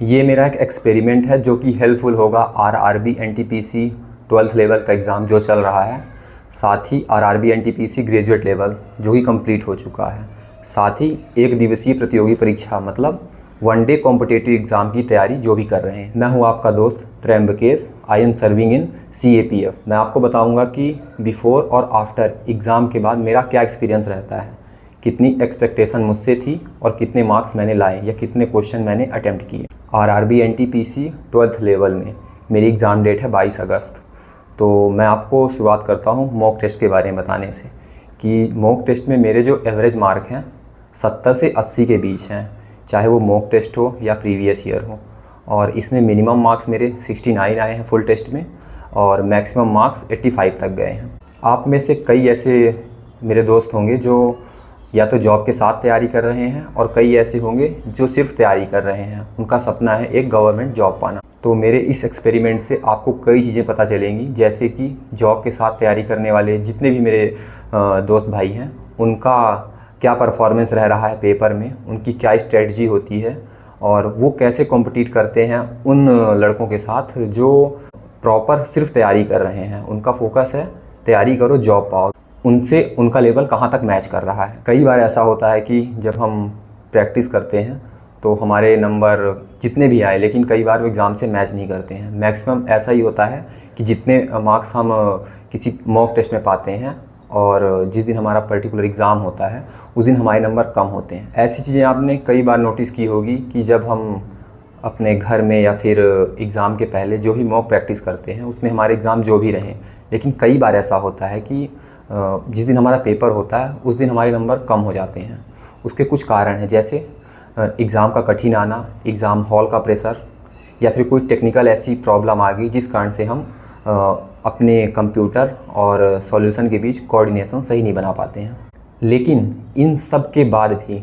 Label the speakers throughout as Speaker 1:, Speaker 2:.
Speaker 1: ये मेरा एक एक्सपेरिमेंट है जो कि हेल्पफुल होगा आरआरबी एनटीपीसी 12th लेवल का एग्ज़ाम जो चल रहा है, साथ ही आरआरबी एनटीपीसी ग्रेजुएट लेवल जो कि कंप्लीट हो चुका है, साथ ही एक दिवसीय प्रतियोगी परीक्षा मतलब वन डे कॉम्पिटिटिव एग्ज़ाम की तैयारी जो भी कर रहे हैं। मैं हूं आपका दोस्त Tryambakesh. I am serving in CAPF। मैं आपको बताऊंगा कि बिफ़ोर और आफ्टर एग्ज़ाम के बाद मेरा क्या एक्सपीरियंस रहता है, कितनी एक्सपेक्टेशन मुझसे थी और कितने मार्क्स मैंने लाए या कितने क्वेश्चन मैंने अटैम्प्ट किए। आरआरबी एनटीपीसी 12th लेवल में मेरी एग्ज़ाम डेट है 22 अगस्त। तो मैं आपको शुरुआत करता हूँ मॉक टेस्ट के बारे में बताने से कि मॉक टेस्ट में मेरे जो एवरेज मार्क हैं 70 से 80 के बीच हैं, चाहे वो मॉक टेस्ट हो या प्रीवियस ईयर हो। और इसमें मिनिमम मार्क्स मेरे 69 आए हैं फुल टेस्ट में और मैक्सिमम मार्क्स 85 तक गए हैं। आप में से कई ऐसे मेरे दोस्त होंगे जो या तो जॉब के साथ तैयारी कर रहे हैं और कई ऐसे होंगे जो सिर्फ तैयारी कर रहे हैं, उनका सपना है एक गवर्नमेंट जॉब पाना। तो मेरे इस एक्सपेरिमेंट से आपको कई चीज़ें पता चलेंगी, जैसे कि जॉब के साथ तैयारी करने वाले जितने भी मेरे दोस्त भाई हैं उनका क्या परफॉर्मेंस रह रहा है पेपर में, उनकी क्या स्ट्रेटजी होती है और वो कैसे कॉम्पिटिट करते हैं उन लड़कों के साथ जो प्रॉपर सिर्फ तैयारी कर रहे हैं। उनका फोकस है तैयारी करो जॉब पाओ, उनसे उनका लेवल कहाँ तक मैच कर रहा है। कई बार ऐसा होता है कि जब हम प्रैक्टिस करते हैं तो हमारे नंबर जितने भी आए, लेकिन कई बार वो एग्ज़ाम से मैच नहीं करते हैं। मैक्सिमम ऐसा ही होता है कि जितने मार्क्स हम किसी मॉक टेस्ट में पाते हैं और जिस दिन हमारा पर्टिकुलर एग्ज़ाम होता है उस दिन हमारे नंबर कम होते हैं। ऐसी चीज़ें आपने कई बार नोटिस की होगी कि जब हम अपने घर में या फिर एग्ज़ाम के पहले जो भी मॉक प्रैक्टिस करते हैं उसमें हमारे एग्ज़ाम जो भी रहें, लेकिन कई बार ऐसा होता है कि जिस दिन हमारा पेपर होता है उस दिन हमारे नंबर कम हो जाते हैं। उसके कुछ कारण हैं, जैसे एग्ज़ाम का कठिन आना, एग्ज़ाम हॉल का प्रेशर या फिर कोई टेक्निकल ऐसी प्रॉब्लम आ गई जिस कारण से हम अपने कंप्यूटर और सॉल्यूशन के बीच कोऑर्डिनेशन सही नहीं बना पाते हैं। लेकिन इन सब के बाद भी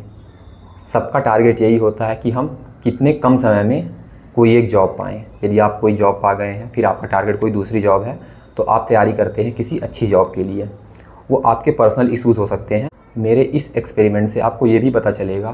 Speaker 1: सबका टारगेट यही होता है कि हम कितने कम समय में कोई एक जॉब पाएँ। यदि आप कोई जॉब पा गए हैं, फिर आपका टारगेट कोई दूसरी जॉब है, तो आप तैयारी करते हैं किसी अच्छी जॉब के लिए। वो आपके पर्सनल इश्यूज़ हो सकते हैं। मेरे इस एक्सपेरिमेंट से आपको ये भी पता चलेगा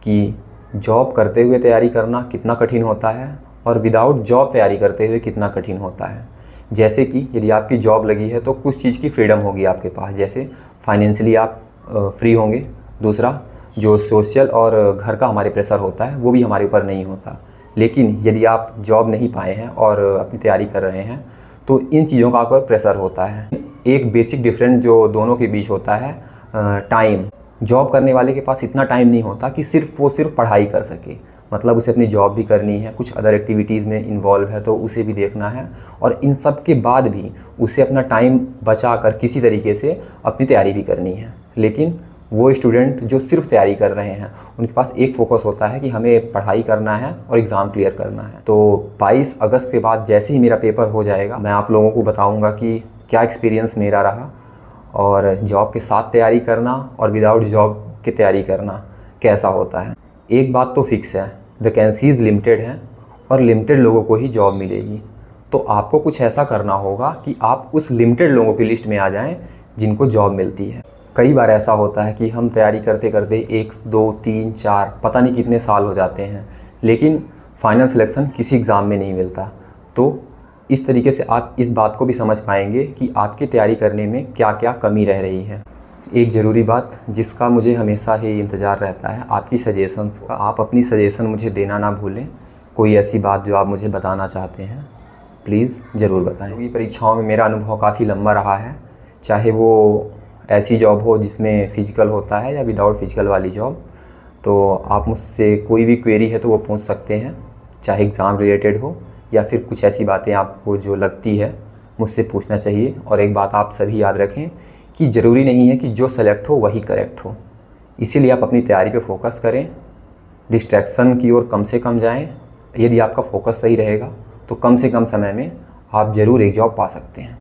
Speaker 1: कि जॉब करते हुए तैयारी करना कितना कठिन होता है और विदाउट जॉब तैयारी करते हुए कितना कठिन होता है। जैसे कि यदि आपकी जॉब लगी है तो कुछ चीज़ की फ्रीडम होगी आपके पास, जैसे फाइनेंशियली आप फ्री होंगे। दूसरा, जो सोशल और घर का हमारे प्रेशर होता है वो भी हमारे ऊपर नहीं होता। लेकिन यदि आप जॉब नहीं पाए हैं और अपनी तैयारी कर रहे हैं तो इन चीज़ों का आप पर प्रेशर होता है। एक बेसिक डिफरेंस जो दोनों के बीच होता है, टाइम। जॉब करने वाले के पास इतना टाइम नहीं होता कि वो सिर्फ पढ़ाई कर सके, मतलब उसे अपनी जॉब भी करनी है, कुछ अदर एक्टिविटीज़ में इन्वॉल्व है तो उसे भी देखना है, और इन सब के बाद भी उसे अपना टाइम बचा कर किसी तरीके से अपनी तैयारी भी करनी है। लेकिन वो स्टूडेंट जो सिर्फ तैयारी कर रहे हैं उनके पास एक फोकस होता है कि हमें पढ़ाई करना है और एग्ज़ाम क्लियर करना है। तो 22 अगस्त के बाद जैसे ही मेरा पेपर हो जाएगा मैं आप लोगों को बताऊँगा कि क्या एक्सपीरियंस मेरा रहा और जॉब के साथ तैयारी करना और विदाउट जॉब की तैयारी करना कैसा होता है। एक बात तो फिक्स है, वैकेंसीज़ लिमिटेड हैं और लिमिटेड लोगों को ही जॉब मिलेगी। तो आपको कुछ ऐसा करना होगा कि आप उस लिमिटेड लोगों की लिस्ट में आ जाएं जिनको जॉब मिलती है। कई बार ऐसा होता है कि हम तैयारी करते करते 1, 2, 3, 4 पता नहीं कितने साल हो जाते हैं, लेकिन फाइनल सिलेक्शन किसी एग्ज़ाम में नहीं मिलता। तो इस तरीके से आप इस बात को भी समझ पाएंगे कि आपकी तैयारी करने में क्या क्या कमी रह रही है। एक ज़रूरी बात जिसका मुझे हमेशा ही इंतज़ार रहता है, आपकी सजेशंस का। आप अपनी सजेशन मुझे देना ना भूलें। कोई ऐसी बात जो आप मुझे बताना चाहते हैं प्लीज़ ज़रूर बताएं। क्योंकि परीक्षाओं में मेरा अनुभव काफ़ी लंबा रहा है, चाहे वो ऐसी जॉब हो जिसमें फ़िज़िकल होता है या विदाउट फ़िज़िकल वाली जॉब। तो आप मुझसे कोई भी क्वेरी है तो वो पूछ सकते हैं, चाहे एग्ज़ाम रिलेटेड हो या फिर कुछ ऐसी बातें आपको जो लगती है मुझसे पूछना चाहिए। और एक बात आप सभी याद रखें कि ज़रूरी नहीं है कि जो सेलेक्ट हो वही करेक्ट हो, इसीलिए आप अपनी तैयारी पे फोकस करें, डिस्ट्रैक्शन की ओर कम से कम जाएं। यदि आपका फोकस सही रहेगा तो कम से कम समय में आप ज़रूर एक जॉब पा सकते हैं।